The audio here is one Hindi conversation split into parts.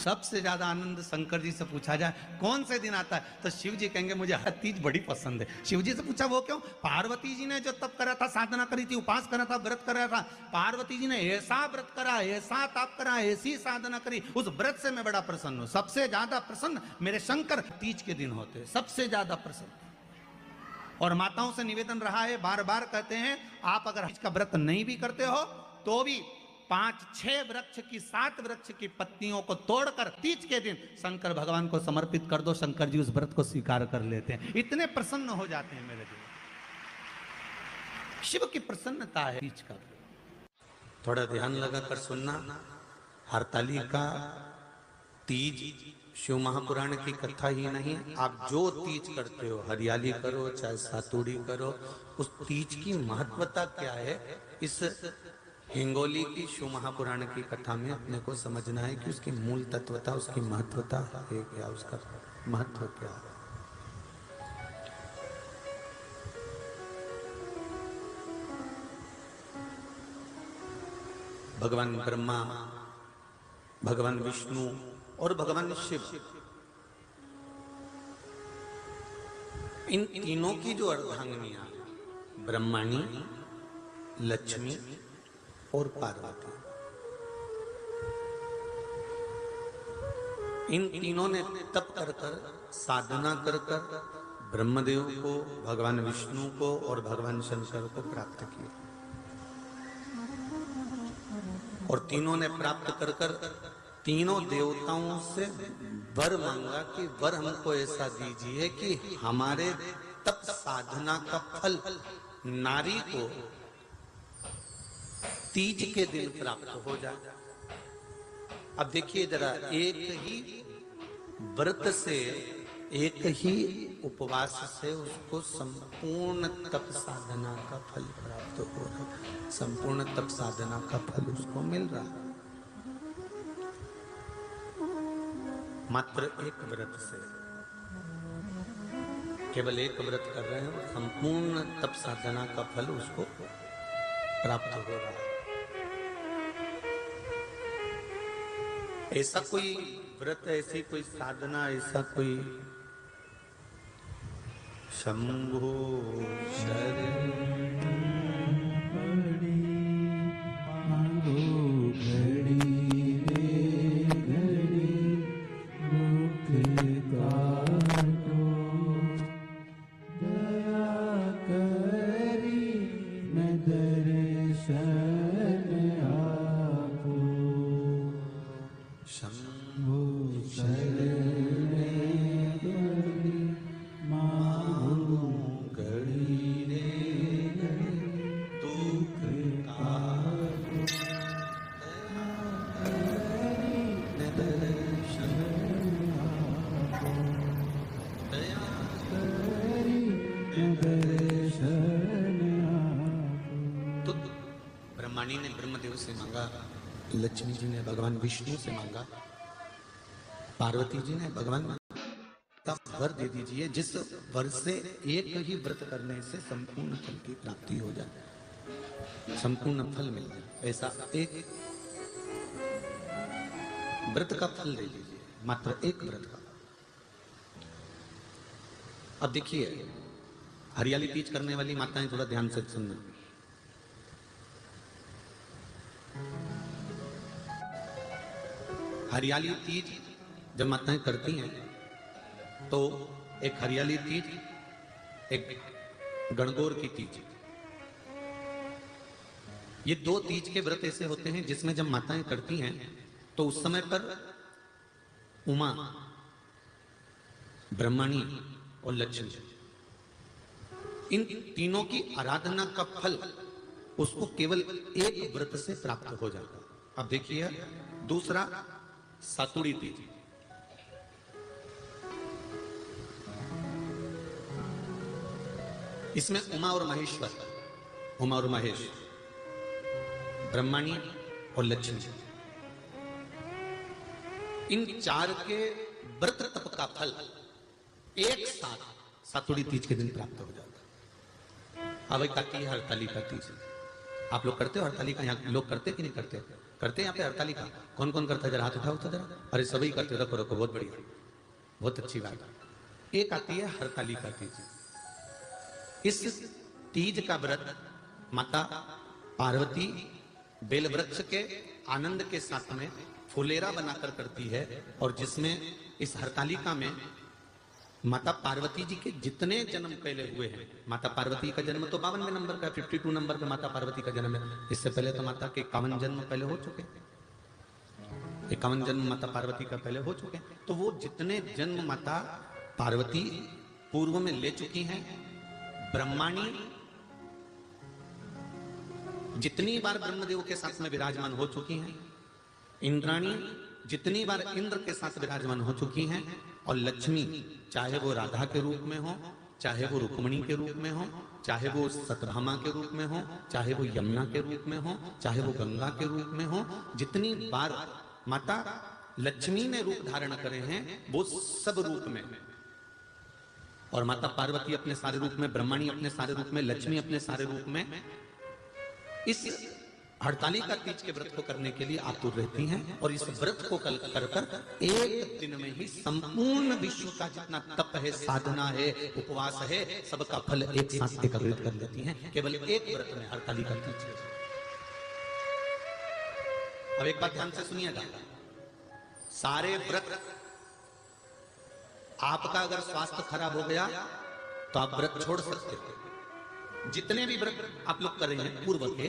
सबसे ज्यादा आनंद शंकर जी से पूछा जाए कौन से दिन आता है, तो शिव जी कहेंगे मुझे हर तीज बड़ी पसंद है। शिव जी से पूछा वो क्यों? पार्वती जी ने जो तप करा था, साधना करी थी, उपास करा था, व्रत करा था, पार्वती जी ने ऐसा व्रत करा, ऐसा तप करा, ऐसी साधना करी, उस व्रत से मैं बड़ा प्रसन्न हूं। सबसे ज्यादा प्रसन्न मेरे शंकर तीज के दिन होते, सबसे ज्यादा प्रसन्न। और माताओं से निवेदन रहा है, बार बार कहते हैं, आप अगर तीज का व्रत नहीं भी करते हो तो भी 5-6 वृक्ष की 7 वृक्ष की पत्तियों को तोड़कर तीज के दिन शंकर भगवान को समर्पित कर दो, शंकर जी उस व्रत को स्वीकार कर लेते हैं, इतने प्रसन्न हो जाते हैं मेरे दिल। शिव की प्रसन्नता है तीज का। थोड़ा ध्यान लगाकर सुनना, हरतालिका तीज शिव महापुराण की कथा ही नहीं, आप जो तीज करते हो, हरियाली करो चाहे सातुड़ी करो, उस तीज की महत्वता क्या है, इस हिंगोली की शिव महापुराण की कथा में अपने को समझना है कि उसकी मूल तत्वता, उसकी महत्वता है क्या, उसका महत्व क्या है। भगवान ब्रह्मा, भगवान विष्णु और भगवान शिव, इन तीनों की जो अर्धांगिनियां, ब्रह्माणी, लक्ष्मी और पार्वती, इन तीनों ने तप कर कर, साधना कर कर ब्रह्मदेव को, भगवान विष्णु को और भगवान शंकर को प्राप्त किया। और तीनों ने प्राप्त कर कर तीनों देवताओं से वर मांगा कि वर हमको ऐसा दीजिए कि हमारे तप साधना का फल नारी को तीज के दिन प्राप्त हो जाए। अब देखिए जरा, एक ही व्रत से, एक ही उपवास से उसको संपूर्ण तप साधना का फल प्राप्त हो रहा है, संपूर्ण तप साधना का फल उसको मिल रहा है। मात्र एक व्रत से, केवल एक व्रत कर रहे हैं, संपूर्ण तप साधना का फल उसको प्राप्त हो रहा है। ऐसा कोई व्रत, ऐसी कोई साधना, ऐसा कोई शंभो शरण ब्रह्माणी ने ब्रह्मदेव से मांगा, लक्ष्मी जी ने भगवान विष्णु से मांगा, पार्वती जी ने भगवान वर दे दीजिए जिस वर से एक ही व्रत करने से संपूर्ण फल की प्राप्ति हो जाए, संपूर्ण फल मिल जाए, ऐसा एक व्रत का फल दे दीजिए, मात्र एक व्रत का। अब देखिए, हरियाली तीज करने वाली माताएं थोड़ा ध्यान से सुनना। हरियाली तीज जब माताएं करती हैं तो एक हरियाली तीज, एक गणगौर की तीज, ये दो तीज के व्रत ऐसे होते हैं जिसमें जब माताएं करती हैं तो उस समय पर उमा, ब्रह्मणी और लक्ष्मी, इन तीनों की आराधना का फल उसको केवल एक व्रत से प्राप्त हो जाता। अब देखिए दूसरा, सातुड़ी तीज। इसमें उमा और महेश्वर, उमा और महेश, ब्रह्मणी और लक्ष्मी, इन चार के व्रत तप का फल एक साथ सातुड़ी तीज के दिन प्राप्त हो जाता। अब एक आती है हरतालिका तीज। आप लोग करते हो हरतालिका? यहाँ लोग करते कि नहीं करते? करते हैं यहाँ पे हरतालिका? कौन कौन करता है जरा हाथ उठाओ तो जरा। अरे सभी करते हो, रखो रखो, बहुत बढ़िया, बहुत अच्छी बात। एक आती है हरतालिका तीज। इस तीज का व्रत माता पार्वती बेल वृक्ष के आनंद के साथ में फुलेरा बनाकर करती है, और जिसमें इस हरतालिका में माता पार्वती जी के जितने जन्म पहले हुए हैं, माता पार्वती का जन्म तो 52वें नंबर का, 52 नंबर पे माता पार्वती का जन्म है। इससे पहले तो माता के 51 जन्म पहले हो चुके, 51 जन्म माता पार्वती का पहले हो चुके। तो वो जितने जन्म माता पार्वती पूर्व में ले चुकी हैं, ब्रह्माणी जितनी बार ब्रह्मदेव के साथ में विराजमान हो चुकी हैं, इंद्राणी जितनी बार इंद्र के साथ विराजमान हो चुकी हैं, और लक्ष्मी चाहे वो राधा के रूप में हो, चाहे वो रुक्मणी के रूप में हो, चाहे वो सतभामा के रूप में हो, चाहे वो यमुना के रूप में हो, चाहे वो गंगा के रूप में हो, जितनी बार माता लक्ष्मी ने रूप धारण करे हैं वो सब रूप में, और माता पार्वती अपने सारे रूप में, ब्रह्माणी अपने सारे रूप में, लक्ष्मी अपने सारे रूप में इस हरतालिका तीज के व्रत को करने के लिए आतुर रहती हैं। और इस व्रत को कर कर एक दिन में ही संपूर्ण विश्व का जितना तप है, साधना है, उपवास है, सबका फल एक साथ एकत्रित कर लेती हैं, केवल एक व्रत में, हरतालिका तीज। अब एक बात ध्यान से सुनिएगा, सारे व्रत, आपका अगर स्वास्थ्य खराब हो गया तो आप व्रत छोड़ सकते हो। जितने भी व्रत आप लोग कर रहे हैं पूर्व के,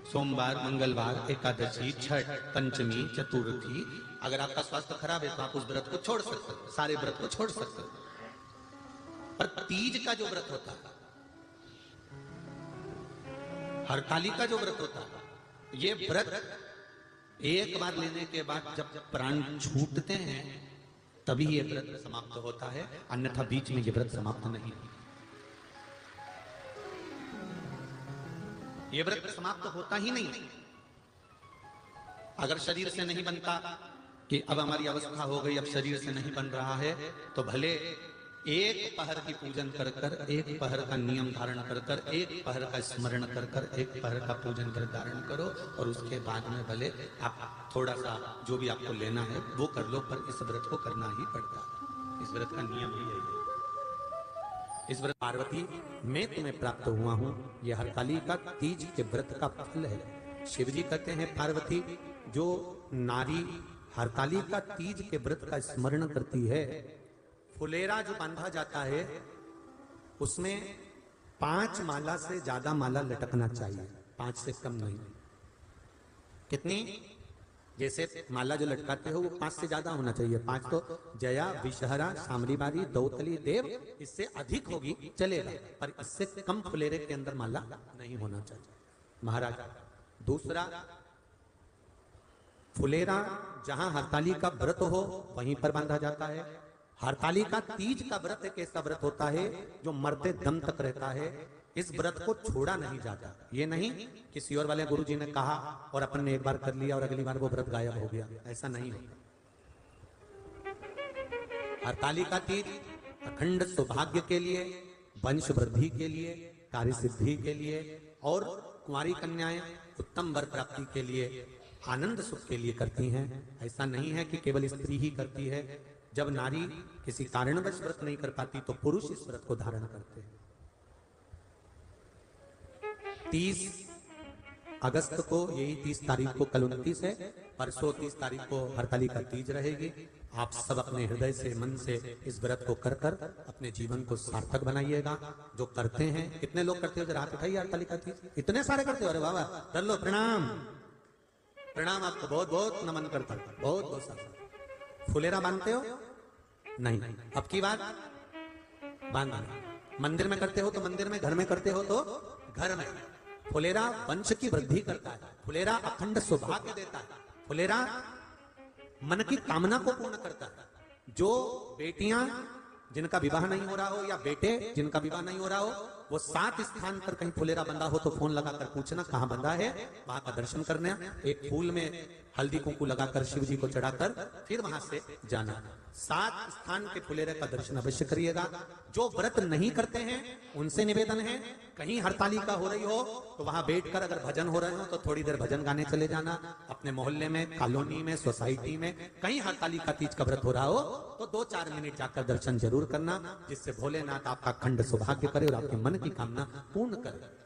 सोमवार, मंगलवार, एकादशी, छठ, पंचमी, चतुर्थी, अगर आपका स्वास्थ्य खराब है तो आप उस व्रत को छोड़ सकते हो, सारे व्रत को छोड़ सकते हो। पर तीज का जो व्रत होता है, हरतालिका जो व्रत होता है, ये व्रत एक बार लेने के बाद जब प्राण छूटते हैं तभी ये व्रत समाप्त होता है, अन्यथा बीच में ये व्रत समाप्त नहीं। ये व्रत समाप्त होता ही नहीं। अगर शरीर से नहीं बनता कि अब हमारी अवस्था हो गई, अब शरीर से नहीं बन रहा है, तो भले एक पहर की पूजन कर कर, एक पहर का नियम धारण कर कर, एक पहर का स्मरण कर कर, एक पहर का पूजन कर धारण करो, और उसके बाद में भले आप थोड़ा सा जो भी आपको लेना है वो कर लो, पर इस व्रत को करना ही पड़ता है। इस व्रत का नियम ही यही है। इस व्रत पार्वती मैं तुम्हें प्राप्त हुआ हूं, यह हरतालिका तीज के व्रत का फल है। शिव जी कहते हैं, पार्वती जो नारी हरतालिका तीज के व्रत का स्मरण करती है, फुलेरा जो बांधा जाता है उसमें 5 माला से ज्यादा माला लटकना चाहिए, 5 से कम नहीं। कितनी? जैसे माला जो लटकाते हो वो 5 से ज्यादा होना चाहिए। 5 तो जया, विषहरा, सामरीबारी, दौतली, देव, इससे अधिक होगी चलेगा, पर इससे कम फुलेरे के अंदर माला नहीं होना चाहिए महाराज। दूसरा, फुलेरा जहां हरतालिका व्रत हो वहीं पर बांधा जाता है। हरतालिका तीज का व्रत एक ऐसा व्रत होता है जो मरते दम तक रहता है। इस व्रत को छोड़ा नहीं जाता। ये नहीं किसी और वाले गुरु जी ने कहा और अपन ने एक बार कर लिया और अगली बार वो व्रत गायब हो गया, ऐसा नहीं होता। हरतालिका तीज अखंड सौभाग्य के लिए, वंश वृद्धि के लिए, कार्य सिद्धि के लिए, और कुंवारी कन्याएं उत्तम वर प्राप्ति के लिए, आनंद सुख के लिए करती हैं। ऐसा नहीं है कि केवल स्त्री ही करती है। जब नारी किसी कारणवश व्रत नहीं कर पाती तो पुरुष इस व्रत को धारण करते हैं। 30 अगस्त को, यही 30 तारीख को, कल 29 है, परसों 30 तारीख को हरतालिका तीज रहेगी। आप सब अपने हृदय से, मन से इस व्रत को कर कर अपने जीवन को सार्थक बनाइएगा। जो करते हैं, कितने लोग करते हो जरा हाथ उठाइए हरतालिका तीज। इतने सारे करते हो, अरे बाबा कर लो, प्रणाम प्रणाम, आपको बहुत बहुत नमन करता हूं, बहुत बहुत सारा। फुलेरा बांधते हो? नहीं, अब की बात बांधना। मंदिर में करते हो तो मंदिर में, घर में करते हो तो घर में। फुलेरा वंश की वृद्धि करता है, फुलेरा अखंड सौभाग्य देता है, फुलेरा मन की कामना को पूर्ण करता है। जो बेटियां जिनका विवाह नहीं हो रहा हो या बेटे जिनका विवाह नहीं हो रहा हो, वो 7 स्थान पर कहीं फुलेरा बंधा हो तो फोन लगाकर पूछना कहां बंधा है, वहां का दर्शन करना, एक फूल में हल्दी कुंकू लगाकर शिव जी को चढ़ाकर फिर वहां से जाना। 7 स्थान के फुलेरे का दर्शन अवश्य करिएगा। जो व्रत नहीं करते हैं उनसे निवेदन है, कहीं हरतालिका हो रही हो तो वहां बैठकर अगर भजन हो रहे हो तो थोड़ी देर भजन गाने चले जाना। अपने मोहल्ले में, कॉलोनी में, सोसाइटी में कहीं हरतालिका तीज का व्रत हो रहा हो तो 2-4 मिनट जाकर दर्शन जरूर करना, जिससे भोलेनाथ आपका खंड सौभाग्य करे और आपके मन की कामना पूर्ण करे।